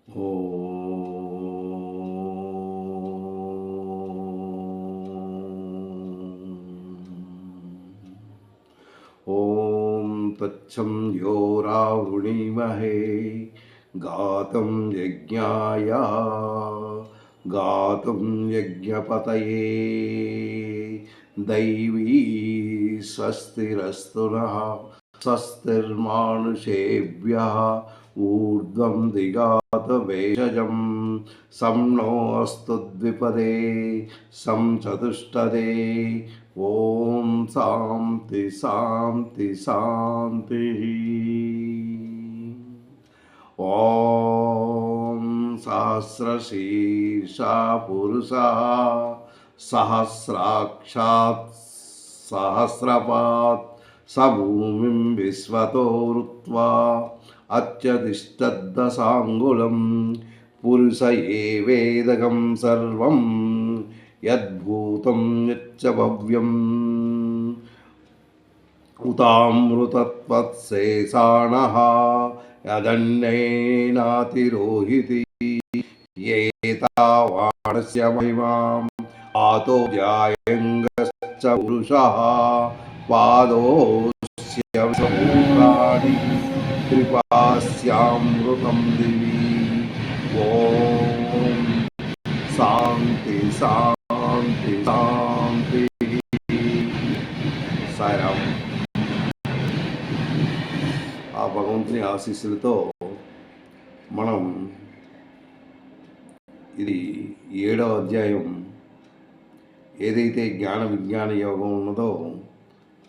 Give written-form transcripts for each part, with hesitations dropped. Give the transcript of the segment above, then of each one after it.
ॐ तत्सं यो रावृणीमहे गातुं यज्ञाय गातुं यज्ञपतये दैवी स्वस्तिरस्तु नः स्वस्तिर्मानुषेभ्यः ऊर्ध्वं दिगातवेषजं सं नो अस्तु द्विपदे सं चतुष्टदे ఓం శాంతి శాంతి శాంతి. ఓం సహస్రశీర్షా పురుష సహస్రాక్షాత్ సహస్రపాత్ స భూమిం విశ్వతో ఋత్వా అత్యతిష్టద్దశాంగుళం పురుష ఏవేదకం సర్వం యద్భూతం యచ్చ భవ్యం ఉతామృతత్వత్సేషాణః యదన్యేనాతిరోహితి ఏతావాణస్య మహిమాం ఆతో జాయంగశ్చ పురుషః పాదోస్య సమూహాని త్రిపాస్యామృతం దివి. ఓం శాంతి శాంతి శాంతి. సాయిరామ్. ఆ భగవంతుని ఆశీస్సులతో మనం ఇది 7వ అధ్యాయం ఏదైతే జ్ఞాన విజ్ఞాన యోగం ఉన్నదో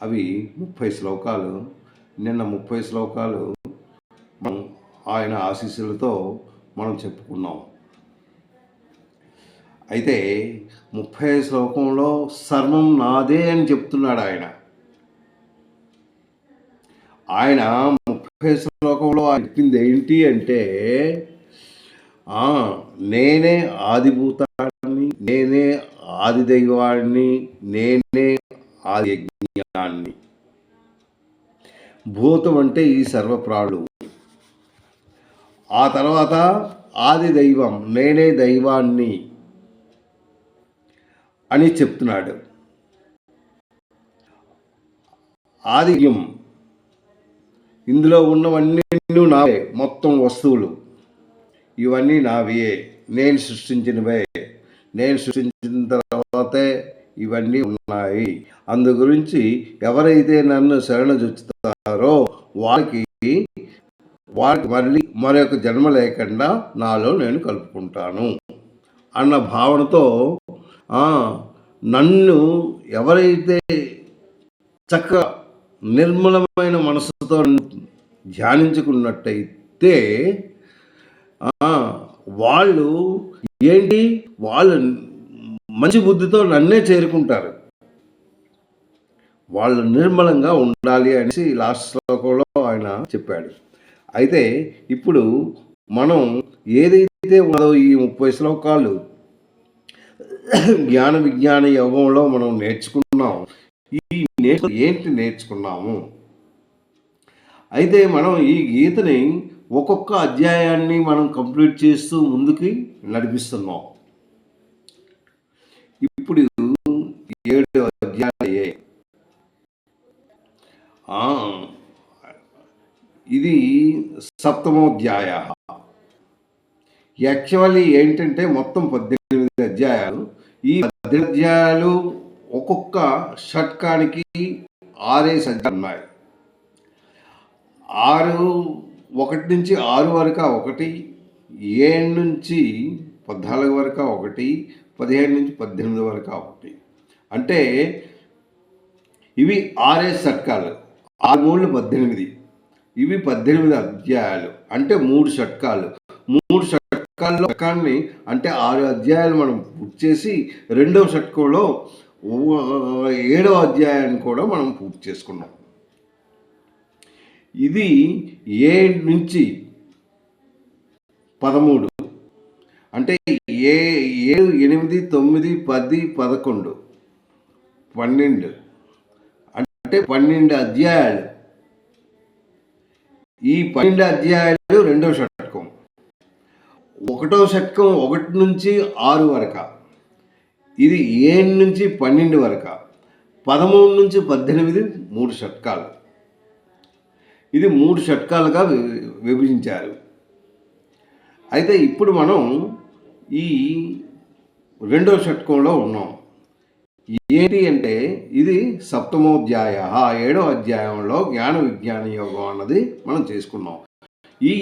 అవి 30 శ్లోకాలు. నిన్న 30 శ్లోకాలు మనం ఆయన ఆశీస్సులతో మనం చెప్పుకున్నాం. అయితే 30 శ్లోకంలో సర్వం నాదే అని చెప్తున్నాడు ఆయన. 30 శ్లోకంలో చెప్పింది ఏంటి అంటే నేనే ఆదిభూతాన్ని, నేనే ఆది దైవాన్ని, నేనే ఆది యజ్ఞాన్ని. భూతం అంటే ఈ సర్వప్రాణులు. ఆ తర్వాత ఆది దైవం, నేనే దైవాన్ని అని చెప్తున్నాడు. ఆదియం ఇందులో ఉన్నవన్నీ నావే, మొత్తం వస్తువులు ఇవన్నీ నావే, నేను సృష్టించినవే. నేను సృష్టించిన తర్వాతే ఇవన్నీ ఉన్నాయి. అందు గురించి ఎవరైతే నన్ను శరణజొచ్చుతారో వాళ్ళకి మళ్ళీ మరొక జన్మ లేకుండా నాలో నేను కలుపుకుంటాను అన్న భావనతో నన్ను ఎవరైతే చక్కగా నిర్మలమైన మనసుతో ధ్యానించుకున్నట్టయితే వాళ్ళు మంచి బుద్ధితో నన్నే చేరుకుంటారు. వాళ్ళు నిర్మలంగా ఉండాలి అనేసి లాస్ట్ శ్లోకంలో ఆయన చెప్పాడు. అయితే ఇప్పుడు మనం ఏదైతే ఉన్నదో ఈ 30 శ్లోకాలు జ్ఞాన విజ్ఞాన యోగంలో మనం నేర్చుకున్నాం. ఏంటి నేర్చుకున్నాము? అయితే మనం ఈ గీతని ఒక్కొక్క అధ్యాయాన్ని మనం కంప్లీట్ చేస్తూ ముందుకి నడిపిస్తున్నాం. ఇప్పుడు 7 అధ్యాయాలే. ఇది 7వ అధ్యాయ. యాక్చువల్లీ ఏంటంటే మొత్తం 18 అధ్యాయాలు. ఈ 18 అధ్యాయాలు ఒక్కొక్క షట్కానికి 6 అధ్యాయాలు ఉన్నాయి. 1 నుంచి 6 వరకు ఒకటి, 7 నుంచి 14 వరకు ఒకటి, 15 నుంచి 18 వరకు ఒకటి. అంటే ఇవి 6 షట్కాలు. 6 × 3 18. ఇవి 18 అధ్యాయాలు. అంటే 3 షట్కాలు. 3 షట్కాన్ని అంటే 6 అధ్యాయాలు మనం పూర్తి చేసి 2వ షట్కంలో 7వ అధ్యాయాన్ని కూడా మనం పూర్తి చేసుకున్నాం. ఇది 7 నుంచి 13 అంటే 7, 8, 9, 10, 11, 12 అంటే 12 అధ్యాయాలు. ఈ 12 అధ్యాయాలు 2వ షట్కం. ఒకటో షట్కం 1 నుంచి 6 వరకు, ఇది 7 నుంచి 12 వరకు, 13 నుంచి 18 3 షట్కాలు. ఇది 3 షట్కాలుగా విభజించారు. అయితే ఇప్పుడు మనం ఈ రెండో షట్కంలో ఉన్నాం. ఏంటి అంటే ఇది సప్తమోధ్యాయ, 7వ అధ్యాయంలో జ్ఞాన విజ్ఞాన యోగం అన్నది మనం చేసుకున్నాం. ఈ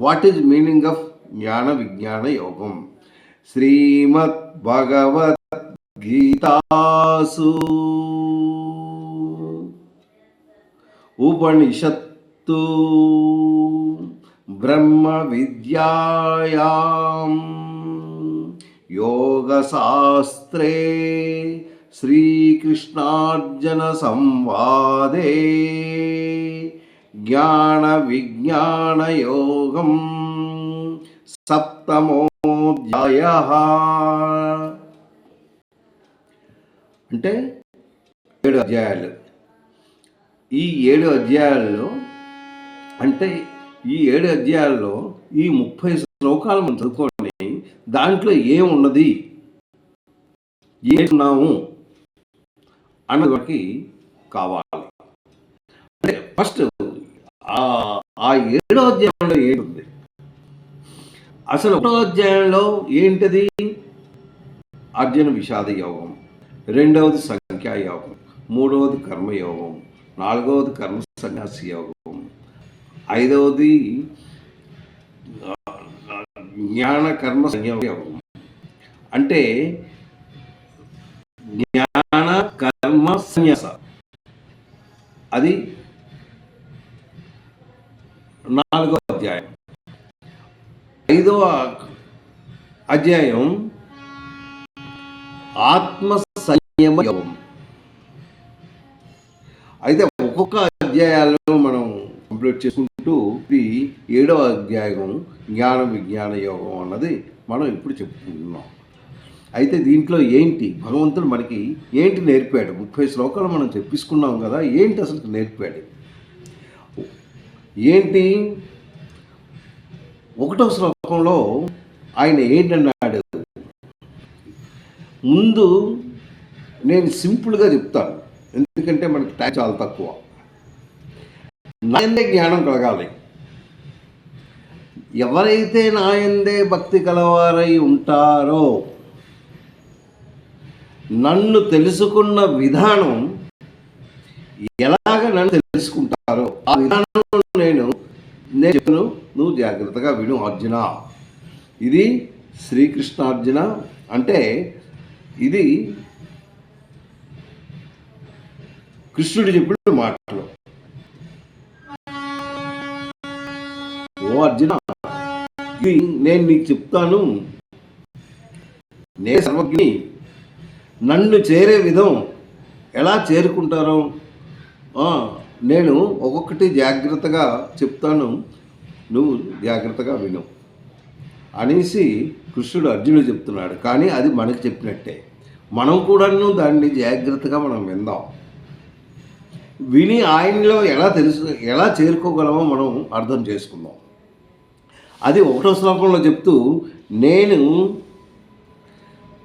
వాట్ ఈజ్ మీనింగ్ ఆఫ్ జ్ఞాన విజ్ఞాన యోగం? శ్రీమద్ భగవద్గీతాసు ఉపనిషత్తు బ్రహ్మ విద్యాయాం యోగశాస్త్రే శ్రీకృష్ణార్జున సంవాదే జ్ఞాన విజ్ఞాన యోగం సప్తమోధ్యాయః. అంటే 7 అధ్యాయాలు. ఈ 7 అధ్యాయాల్లో అంటే ఈ 7 అధ్యాయాల్లో ఈ 30 శ్లోకాలు మనం చదువుకోండి. దాంట్లో ఏమున్నది, ఏమున్నాము అన్నది కావాలి. అంటే ఫస్ట్ ఆ 7వ అధ్యాయంలో ఏంటుంది? అసలు 1వ అధ్యాయంలో ఏంటిది? అర్జున విషాద యోగం, 2వది సంఖ్యాయోగం, 3వది కర్మయోగం, 4వది కర్మ సన్యాసి యోగం, 5వది జ్ఞాన కర్మ సంయోగం. అంటే జ్ఞాన కర్మ సన్యాస, అది 4వ అధ్యాయం. 5వ అధ్యాయం ఆత్మ సంయమ యోగం. అయితే ఒక్కొక్క అధ్యాయాలను మనం కంప్లీట్ చేసుకుంటూ ఇది 7వ అధ్యాయం జ్ఞాన విజ్ఞాన యోగం అన్నది మనం ఇప్పుడు చెప్పుకుంటున్నాం. అయితే దీంట్లో ఏంటి భగవంతుడు మనకి ఏంటి నేర్పాడు? 30 శ్లోకాలు మనం చెప్పిసుకున్నాం కదా, ఏంటి అసలు నేర్పాడు? ఏంటి? 1వ శ్లోకంలో ఆయన ఏంటన్నాడు? ముందు నేను సింపుల్గా చెప్తాను, ఎందుకంటే మనకి టైం చాలా తక్కువ. నాయందే జ్ఞానం కలగాలి. ఎవరైతే నాయందే భక్తి కలవారై ఉంటారో, నన్ను తెలుసుకున్న విధానం ఎలాగ నన్ను తెలుసుకుంటారో ఆ విధానం నేను చెప్పను, నువ్వు జాగ్రత్తగా విను అర్జున. ఇది శ్రీకృష్ణార్జున అంటే ఇది కృష్ణుడు చెప్పిన మాటలు. ఓ అర్జున, ఇది నేను నీకు చెప్తాను, నే సర్వజ్ఞి. నన్ను చేరే విధం ఎలా చేరుకుంటారో నేను ఒక్కొక్కటి జాగ్రత్తగా చెప్తాను, నువ్వు జాగ్రత్తగా విను అనేసి కృష్ణుడు అర్జునుడు చెప్తున్నాడు. కానీ అది మనకు చెప్పినట్టే, మనం కూడాను దాన్ని జాగ్రత్తగా మనం విందాం. విని ఆయనలో ఎలా చేరుకోగలమో మనం అర్థం చేసుకుందాం. అది 1వ శ్లోకంలో చెప్తూ, నేను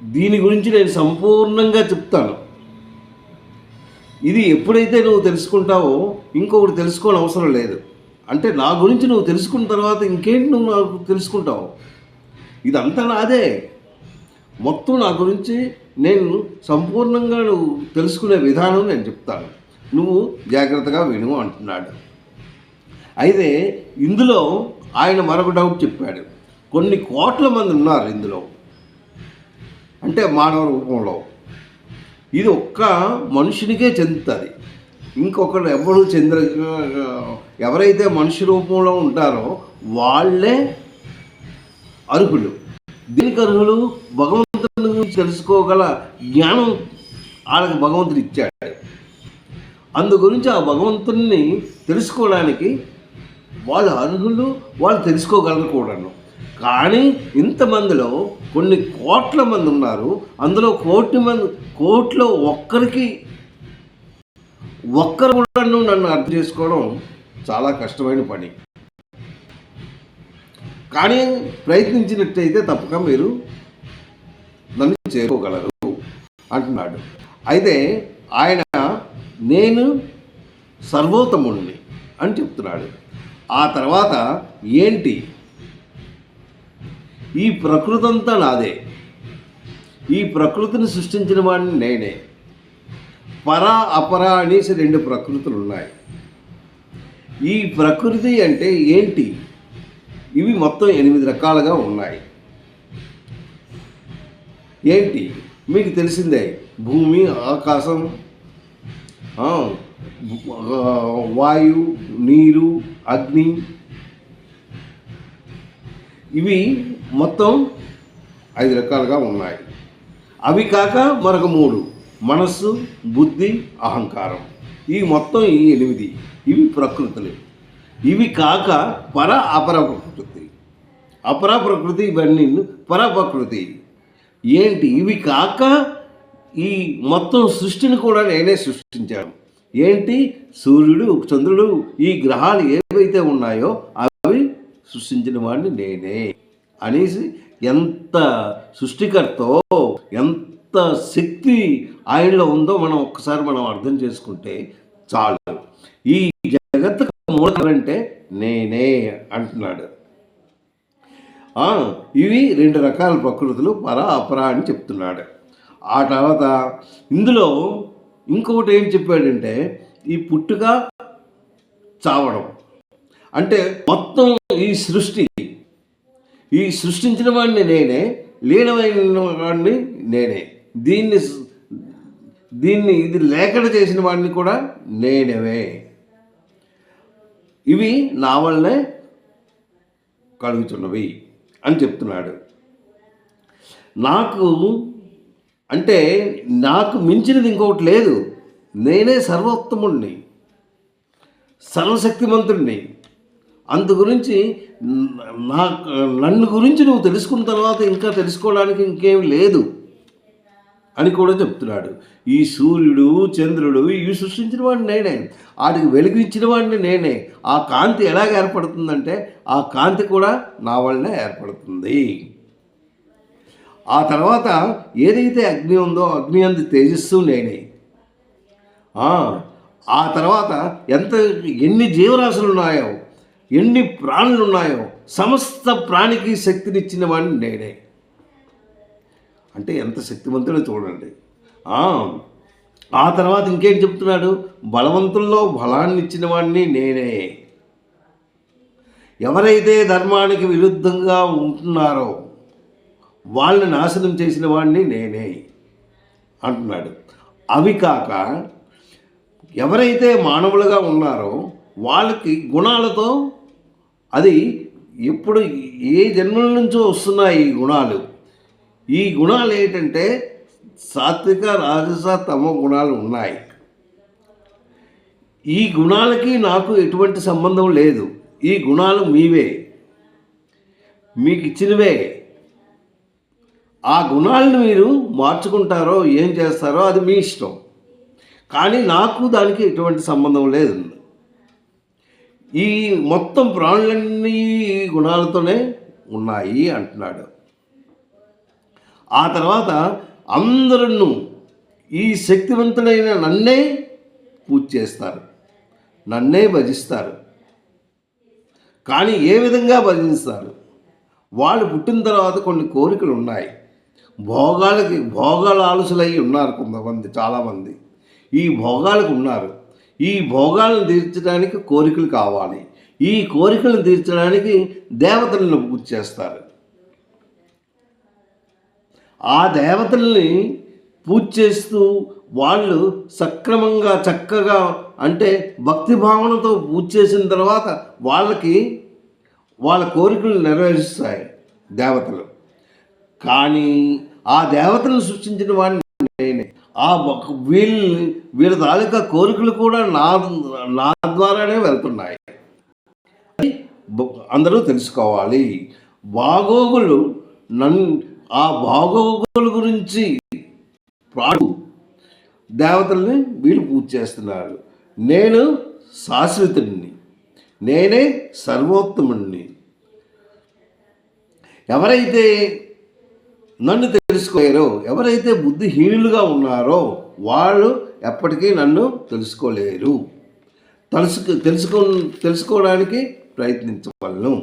దీని గురించి నేను సంపూర్ణంగా చెప్తాను. ఇది ఎప్పుడైతే నువ్వు తెలుసుకుంటావో ఇంకొకటి తెలుసుకోని అవసరం లేదు. అంటే నా గురించి నువ్వు తెలుసుకున్న తర్వాత ఇంకేంటి నువ్వు నాకు తెలుసుకుంటావు? ఇదంతా నాదే, మొత్తం నా గురించి నేను సంపూర్ణంగా నువ్వు తెలుసుకునే విధానం నేను చెప్తాను, నువ్వు జాగ్రత్తగా విను అంటున్నాడు. అయితే ఇందులో ఆయన మరొక డౌట్ చెప్పాడు. కొన్ని కోట్ల మంది ఉన్నారు ఇందులో, అంటే మానవ రూపంలో. ఇది ఒక్క మనుషునికే చెందుతుంది, ఇంకొకరు ఎవరైతే మనిషి రూపంలో ఉంటారో వాళ్ళే అర్హులు. దీనికి అర్హులు భగవంతుని గురించి తెలుసుకోగల జ్ఞానం వాళ్ళకి భగవంతుడు ఇచ్చాడు. అందు గురించి ఆ భగవంతుని తెలుసుకోవడానికి వాళ్ళు అర్హులు, వాళ్ళు తెలుసుకోగలరు కూడాను. కానీ ఇంతమందిలో కొన్ని కోట్ల మంది ఉన్నారు, అందులో కోట్లో ఒక్కరు కూడా నన్ను అర్థం చేసుకోవడం చాలా కష్టమైన పని. కానీ ప్రయత్నించినట్టయితే తప్పక మీరు నన్ను చేరుకోగలరు అంటున్నాడు. అయితే ఆయన నేను సర్వోత్తముణ్ణి అని చెప్తున్నాడు. ఆ తర్వాత ఏంటి, ఈ ప్రకృతి అంతా నాదే, ఈ ప్రకృతిని సృష్టించిన వాడిని నేనే. పర అపర అనేసి 2 ప్రకృతులు ఉన్నాయి. ఈ ప్రకృతి అంటే ఏంటి, ఇవి మొత్తం 8 రకాలుగా ఉన్నాయి. ఏంటి మీకు తెలిసిందే, భూమి, ఆకాశం, వాయు, నీరు, అగ్ని, ఇవి మొత్తం 5 రకాలుగా ఉన్నాయి. అవి కాక మరొక 3, మనస్సు, బుద్ధి, అహంకారం. ఈ మొత్తం ఈ 8 ఇవి ప్రకృతులు. ఇవి కాక పర అపర ప్రకృతి, అపర ప్రకృతి, ఇవన్నీ పర ప్రకృతి. ఏంటి, ఇవి కాక ఈ మొత్తం సృష్టిని కూడా నేనే సృష్టించాను. ఏంటి, సూర్యుడు, చంద్రుడు, ఈ గ్రహాలు ఏవైతే ఉన్నాయో అవి సృష్టించిన వాడిని నేనే అనేసి ఎంత సృష్టికర్తో, ఎంత శక్తి ఆయనలో ఉందో మనం ఒక్కసారి అర్థం చేసుకుంటే చాలు. ఈ జగత్తుకు మూలం అంటే నేనే అంటున్నాడు. ఇవి 2 రకాల ప్రకృతులు, పర అపర అని చెప్తున్నాడు. ఆ తర్వాత ఇందులో ఇంకొకటి ఏం చెప్పాడంటే, ఈ పుట్టుక, చావడం అంటే మొత్తం ఈ సృష్టించిన వాడిని నేనే, లీనమైన వాడిని నేనే, దీన్ని ఇది లేకుండా చేసిన వాడిని కూడా నేనవే. ఇవి నా వల్లనే కలుగుతున్నవి అని చెప్తున్నాడు. నాకు మించినది ఇంకొకటి లేదు. నేనే సర్వోత్తముడిని, సర్వశక్తిమంతుడిని. అందు గురించి నన్ను గురించి నువ్వు తెలుసుకున్న తర్వాత ఇంకా తెలుసుకోవడానికి ఇంకేం లేదు అని కూడా చెప్తున్నాడు. ఈ సూర్యుడు, చంద్రుడు ఇవి సృష్టించిన వాడిని నేనే, వాటికి వెలుగునిచ్చిన వాడిని నేనే. ఆ కాంతి ఎలాగ ఏర్పడుతుందంటే ఆ కాంతి కూడా నా వల్లనే ఏర్పడుతుంది. ఆ తర్వాత ఏదైతే అగ్ని ఉందో అగ్ని అందు తేజస్సు నేనే. ఆ తర్వాత ఎన్ని జీవరాశులు ఉన్నాయో, ఎన్ని ప్రాణులు ఉన్నాయో సమస్త ప్రాణికి శక్తినిచ్చిన వాడిని నేనే. అంటే ఎంత శక్తివంతుడో చూడండి. ఆ తర్వాత ఇంకేం చెప్తున్నాడు, బలవంతుల్లో బలాన్ని ఇచ్చిన వాడిని నేనే. ఎవరైతే ధర్మానికి విరుద్ధంగా ఉంటున్నారో వాళ్ళని నాశనం చేసిన వాడిని నేనే అంటున్నాడు. అవి కాక ఎవరైతే మానవులుగా ఉన్నారో వాళ్ళకి గుణాలతో, అది ఎప్పుడు ఏ జన్మల నుంచో వస్తున్నాయి ఈ గుణాలు ఏంటంటే సాత్విక, రాజస, తమో గుణాలు ఉన్నాయి. ఈ గుణాలకి నాకు ఎటువంటి సంబంధం లేదు. ఈ గుణాలు మీవే, మీకు ఇచ్చినవే. ఆ గుణాలను మీరు మార్చుకుంటారో ఏం చేస్తారో అది మీ ఇష్టం. కానీ నాకు దానికి ఎటువంటి సంబంధం లేదు. ఈ మొత్తం ప్రాణులన్నీ గుణాలతోనే ఉన్నాయి అంటున్నాడు. ఆ తర్వాత అందరూ ఈ శక్తివంతుడైన నన్నే పూజ చేస్తారు, నన్నే భజిస్తారు. కానీ ఏ విధంగా భజిస్తారు? వాళ్ళు పుట్టిన తర్వాత కొన్ని కోరికలు ఉన్నాయి. భోగాల ఆలసులై ఉన్నారు కొంతమంది, చాలామంది ఈ భోగాలకు ఉన్నారు. ఈ భోగాలను తీర్చడానికి కోరికలు కావాలి. ఈ కోరికలను తీర్చడానికి దేవతలను పూజ చేస్తారు. ఆ దేవతల్ని పూజ చేస్తూ వాళ్ళు సక్రమంగా, చక్కగా, అంటే భక్తి భావనతో పూజ చేసిన తర్వాత వాళ్ళ కోరికలు నెరవేరుస్తాయి దేవతలు. కానీ ఆ దేవతలను సృష్టించిన వాడిని నేనే. వీళ్ళ తాలూకా కోరికలు కూడా నా ద్వారానే వెళ్తున్నాయి. అందరూ తెలుసుకోవాలి. ఆ బాగోగుల గురించి దేవతల్ని వీళ్ళు పూజ చేస్తున్నారు. నేను శాశ్వతుడిని, నేనే సర్వోత్తముడిని, ఎవరైతే నన్ను తెలుసుకోలేరో, ఎవరైతే బుద్ధిహీనులుగా ఉన్నారో వాళ్ళు ఎప్పటికీ నన్ను తెలుసుకోలేరు. తెలుసుకోవడానికి ప్రయత్నించవలను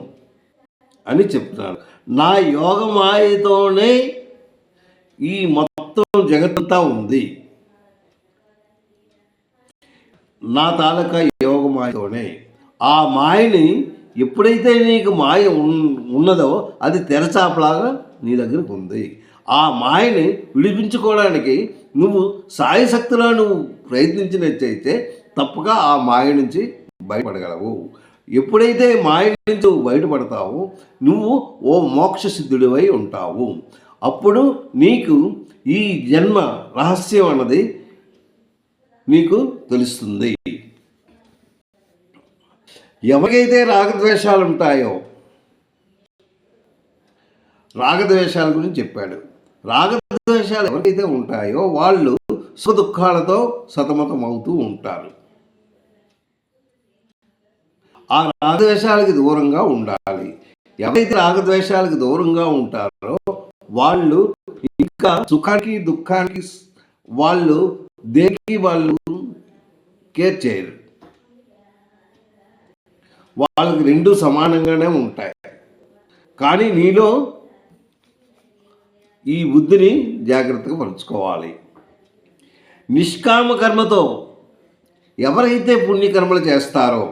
అని చెప్తున్నాను. నా యోగమాయతోనే ఈ మొత్తం జగత్తంతా ఉంది. నా తాలూకా యోగమాయతోనే. ఆ మాయని ఎప్పుడైతే నీకు మాయ ఉన్నదో అది తెరచాపలాగా నీ దగ్గరకు ఉంది. ఆ మాయని విడిపించుకోవడానికి నువ్వు సాయశక్తిలో నువ్వు ప్రయత్నించినట్టయితే తప్పక ఆ మాయ నుంచి బయటపడగలవు. ఎప్పుడైతే మాయ నుంచి బయటపడతావో నువ్వు ఓ మోక్ష సిద్ధుడివై ఉంటావు. అప్పుడు నీకు ఈ జన్మ రహస్యం అన్నది నీకు తెలుస్తుంది. ఎవరికైతే రాగద్వేషాలు ఉంటాయో, రాగద్వేషాల గురించి చెప్పాడు. రాగద్వేషాలు ఎవరికైతే ఉంటాయో వాళ్ళు సుఖ దుఃఖాలతో సతమతం అవుతూ ఉంటారు. ఆ రాగద్వేషాలకి దూరంగా ఉండాలి. ఎవరైతే రాగద్వేషాలకు దూరంగా ఉంటారో వాళ్ళు ఇంకా సుఖానికి దుఃఖానికి వాళ్ళు దేనికి వాళ్ళు కేర్ చేయరు. వాళ్ళకి రెండు సమానంగానే ఉంటాయి. కానీ నీలో ఈ బుద్ధిని జాగ్రత్తగా పరుచుకోవాలి. నిష్కామ కర్మతో ఎవరైతే పుణ్యకర్మలు చేస్తారో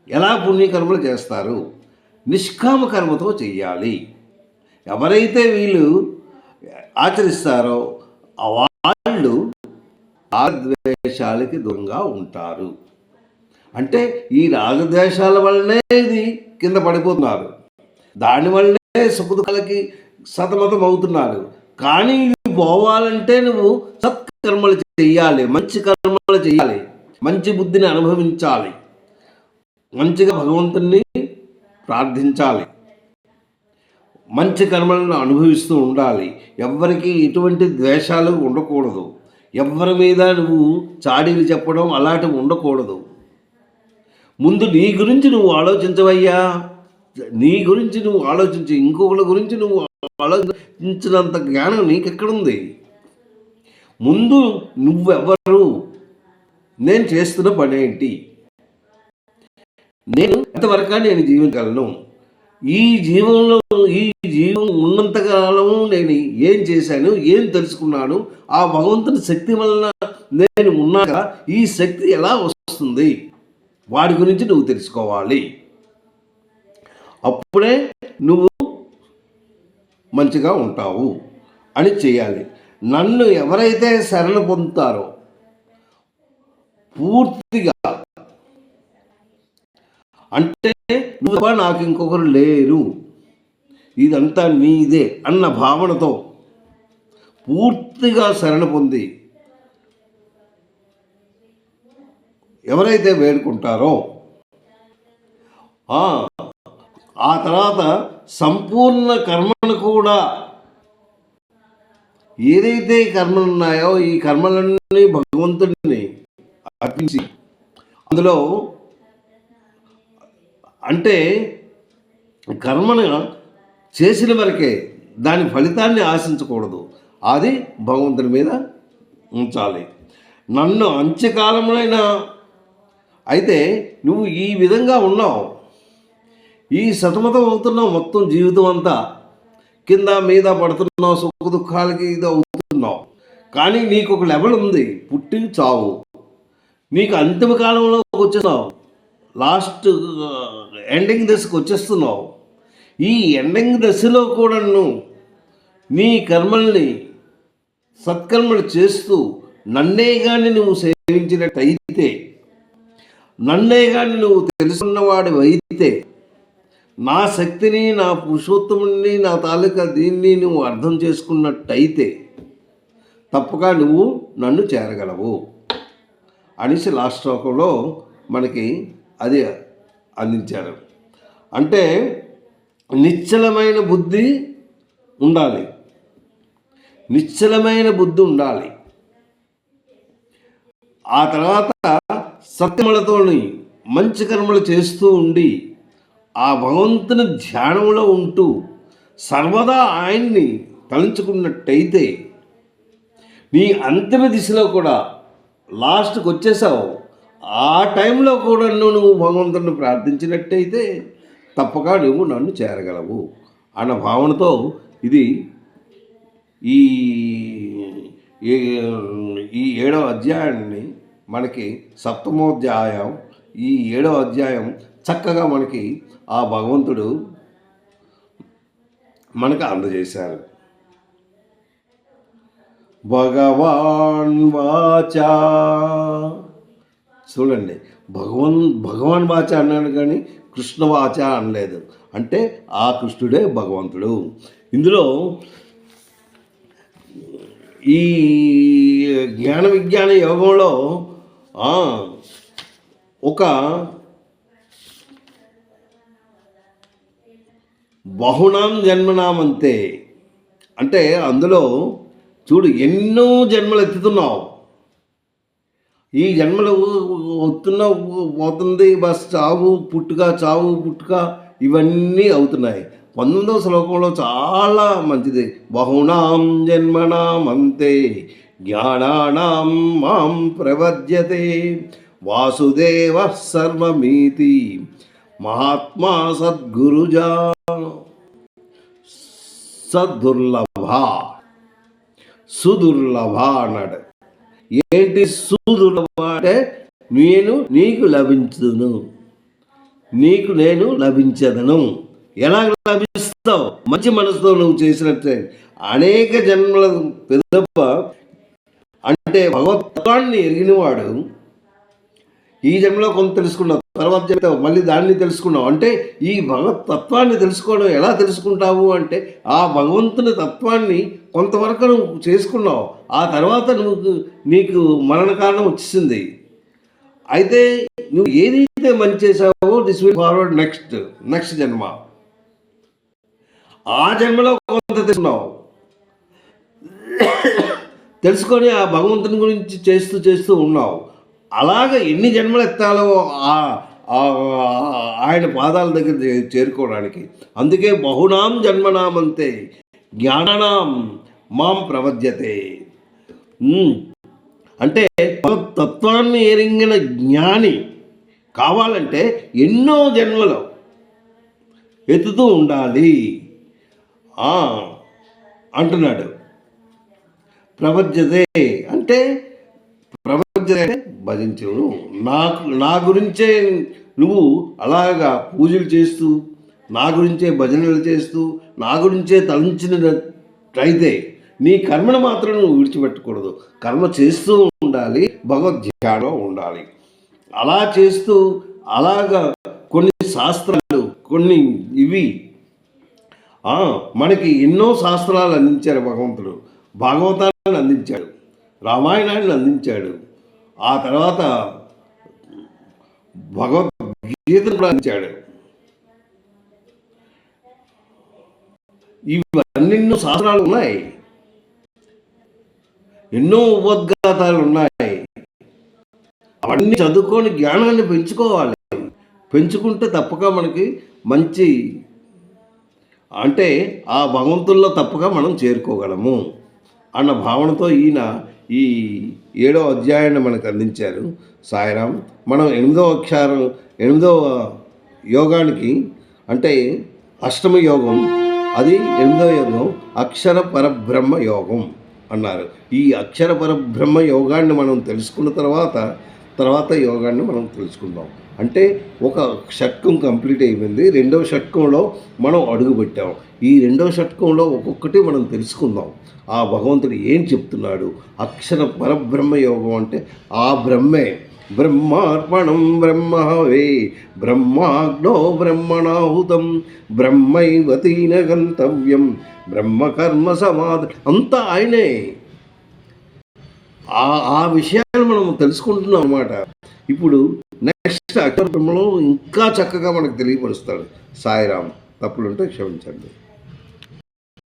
ఎలా పుణ్యకర్మలు చేస్తారు? నిష్కామ కర్మతో చెయ్యాలి. ఎవరైతే వీళ్ళు ఆచరిస్తారో వాళ్ళు రాగద్వేషాలకి దూరంగా ఉంటారు. అంటే ఈ రాగద్వేషాల వల్లనే ఇది కింద పడిపోతున్నారు, దానివల్లనే సుఖదుఖాలకి సతమతం అవుతున్నారు. కానీ ఇది పోవాలంటే నువ్వు సత్కర్మలు చెయ్యాలి, మంచి కర్మలు చెయ్యాలి, మంచి బుద్ధిని అనుభవించాలి, మంచిగా భగవంతుని ప్రార్థించాలి, మంచి కర్మలను అనుభవిస్తూ ఉండాలి. ఎవ్వరికి ఎటువంటి ద్వేషాలు ఉండకూడదు. ఎవరి మీద నువ్వు చాడీలు చెప్పడం అలాంటివి ఉండకూడదు. ముందు నీ గురించి నువ్వు ఆలోచించవయ్యా. నీ గురించి నువ్వు ఆలోచించి ఇంకొకరి గురించి నువ్వు ఆలోచించినంత జ్ఞానం నీకెక్కడుంది? ముందు నువ్వెవరు, నేను చేస్తున్న పని ఏంటి, నేను ఎంతవరకు నేను జీవించగలను, ఈ జీవం ఉన్నంతకాలము నేను ఏం చేశాను, ఏం తెలుసుకున్నాను, ఆ భగవంతుని శక్తి వలన నేను ఉన్నాక ఈ శక్తి ఎలా వస్తుంది, వాడి గురించి నువ్వు తెలుసుకోవాలి. అప్పుడే నువ్వు మంచిగా ఉంటావు అని చేయాలి. నన్ను ఎవరైతే శరణ పొందుతారో పూర్తిగా, అంటే నువ్వు నాకు ఇంకొకరు లేరు, ఇదంతా నీదే అన్న భావనతో పూర్తిగా శరణ పొంది ఎవరైతే వేడుకుంటారో ఆ తర్వాత సంపూర్ణ కర్మను కూడా, ఏదైతే కర్మలు ఉన్నాయో ఈ కర్మలన్నీ భగవంతుడిని అర్పించి, అందులో అంటే కర్మను చేసిన వరకే, దాని ఫలితాన్ని ఆశించకూడదు, అది భగవంతుని మీద ఉంచాలి. నన్ను అంత్యకాలంలో అయితే నువ్వు ఈ విధంగా ఉన్నావు, ఈ సతమతం అవుతున్నావు, మొత్తం జీవితం అంతా కింద మీద పడుతున్నావు, సుఖ దుఃఖాలకి ఇది అవుతున్నావు. కానీ నీకు ఒక లెవెల్ ఉంది, పుట్టి చావు. నీకు అంతిమ కాలంలోకి వచ్చేస్తున్నావు, లాస్ట్ ఎండింగ్ దశకు వచ్చేస్తున్నావు. ఈ ఎండింగ్ దశలో కూడా నీ కర్మల్ని సత్కర్మలు చేస్తూ నన్నే కానీ నువ్వు సేవించినట్టయితే, నన్నే కానీ నువ్వు తెలుసుకున్నవాడు అయితే, నా శక్తిని, నా పురుషోత్తముని, నా తాలూకా దీన్ని నువ్వు అర్థం చేసుకున్నట్టయితే తప్పక నువ్వు నన్ను చేరగలవు అనేసి లాస్ట్ శ్లోకంలో మనకి అది అందించారు. అంటే నిశ్చలమైన బుద్ధి ఉండాలి, నిశ్చలమైన బుద్ధి ఉండాలి. ఆ తర్వాత సత్కర్మలతోని మంచి కర్మలు చేస్తూ ఉండి ఆ భగవంతుని ధ్యానంలో ఉంటూ సర్వదా ఆయన్ని తలంచుకున్నట్టయితే నీ అంతిమ దిశలో కూడా లాస్ట్కి వచ్చేసావు. ఆ టైంలో కూడా నువ్వు భగవంతుడిని ప్రార్థించినట్టయితే తప్పక నువ్వు నన్ను చేరగలవు అన్న భావనతో ఇది ఈ ఈ 7వ అధ్యాయాన్ని మనకి సప్తమోధ్యాయం, ఈ 7వ అధ్యాయం చక్కగా మనకి ఆ భగవంతుడు మనకు అందజేశారు. భగవాన్ వాచా, చూడండి, భగవాన్ వాచ అన్నాడు కానీ కృష్ణ వాచ అనలేదు. అంటే ఆ కృష్ణుడే భగవంతుడు. ఇందులో ఈ జ్ఞాన విజ్ఞాన యోగంలో ఒక బహునాం జన్మనామంతే అంటే అందులో చూడు ఎన్నో జన్మలు ఎత్తుతున్నావు. ఈ జన్మలు పోతుంది, బస్ చావు పుట్టుక ఇవన్నీ అవుతున్నాయి. 19వ శ్లోకంలో చాలా మంచిది. బహునాం జన్మనాం అంతే జ్ఞానానాం మాం ప్రవర్జ్యతే వాసుదేవ సర్వమీతి మహాత్మా సద్గురుజా సదుర్లభ సుదుర్లభ అన్నాడు. ఏంటి సుదుర్లభ అంటే నీకు లభించును, నీకు నేను లభించదను. ఎలా లభిస్తావు? మంచి మనసుతో నువ్వు చేసినట్టే. అనేక జన్మల పెద్దప్ప అంటే భగవత్వాన్ని ఎరిగినవాడు ఈ జన్మలో కొంత తెలుసుకున్నావు, తర్వాత చెప్తావు, మళ్ళీ దాన్ని తెలుసుకున్నావు. అంటే ఈ భగవత్ తత్వాన్ని తెలుసుకోవడం ఎలా తెలుసుకుంటావు అంటే ఆ భగవంతుని తత్వాన్ని కొంతవరకు నువ్వు చేసుకున్నావు, ఆ తర్వాత నీకు మరణ కారణం వచ్చేసింది. అయితే నువ్వు ఏదైతే మంచి చేసావో దిస్ విల్ ఫార్వర్డ్ నెక్స్ట్ జన్మ. ఆ జన్మలో కొంత తెలుసుకున్నావు, తెలుసుకొని ఆ భగవంతుని గురించి చేస్తూ ఉన్నావు. అలాగ ఎన్ని జన్మలు ఎత్తాలో ఆయన పాదాల దగ్గర చేరుకోవడానికి. అందుకే బహునాం జన్మనామంతే జ్ఞానానాం మాం ప్రవర్జ్యతే. అంటే తత్వాన్ని ఎరింగిన జ్ఞాని కావాలంటే ఎన్నో జన్మలు ఎత్తుతూ ఉండాలి అంటున్నాడు. ప్రవర్జ్యతే అంటే భజించు. నా గురించే నువ్వు అలాగా పూజలు చేస్తూ, నా గురించే భజనలు చేస్తూ, నా గురించే తలంచినట్లయితే నీ కర్మను మాత్రం నువ్వు విడిచిపెట్టకూడదు. కర్మ చేస్తూ ఉండాలి, భగవద్ధ్యానంలో ఉండాలి. అలా చేస్తూ అలాగా కొన్ని శాస్త్రాలు, కొన్ని ఇవి మనకి ఎన్నో శాస్త్రాలు అందించారు భగవంతుడు. భాగవతాన్ని అందించాడు, రామాయణాన్ని అందించాడు, ఆ తర్వాత భగవద్గీతను కూడా అందించాడు. ఇవన్నీ శాస్త్రాలు ఉన్నాయి, ఎన్నో ఉపద్ఘాతాలు ఉన్నాయి. అవన్నీ చదువుకొని జ్ఞానాన్ని పెంచుకోవాలి. పెంచుకుంటే తప్పక మనకి మంచి అంటే ఆ భగవంతుల్లో తప్పక మనం చేరుకోగలము అన్న భావనతో ఈయన ఈ 7వ అధ్యాయాన్ని మనకు అందించారు సాయిరాం. మనం 8వ యోగానికి అంటే అష్టమ యోగం, అది 8వ యోగం అక్షర పరబ్రహ్మ యోగం అన్నారు. ఈ అక్షర పరబ్రహ్మ యోగాన్ని మనం తెలుసుకున్న తర్వాత యోగాన్ని మనం తెలుసుకుందాం. అంటే ఒక షట్కం కంప్లీట్ అయిపోయింది, 2వ షట్కంలో మనం అడుగుపెట్టాం. ఈ 2వ షట్కంలో ఒక్కొక్కటి మనం తెలుసుకుందాం. ఆ భగవంతుడు ఏం చెప్తున్నాడు? అక్షర పరబ్రహ్మ యోగం అంటే ఆ బ్రహ్మే. బ్రహ్మార్పణం బ్రహ్మవే బ్రహ్మాగ్నో బ్రహ్మణాహుతం బ్రహ్మైవతీన గంతవ్యం బ్రహ్మకర్మ సమాధి, అంతా ఆయనే. ఆ విషయాలు మనం తెలుసుకుంటున్నాం అన్నమాట. ఇప్పుడు నెక్స్ట్ అక్షర బ్రహ్మలో ఇంకా చక్కగా మనకు తెలియపరుస్తాడు సాయిరాం. తప్పులుంటే క్షమించండి.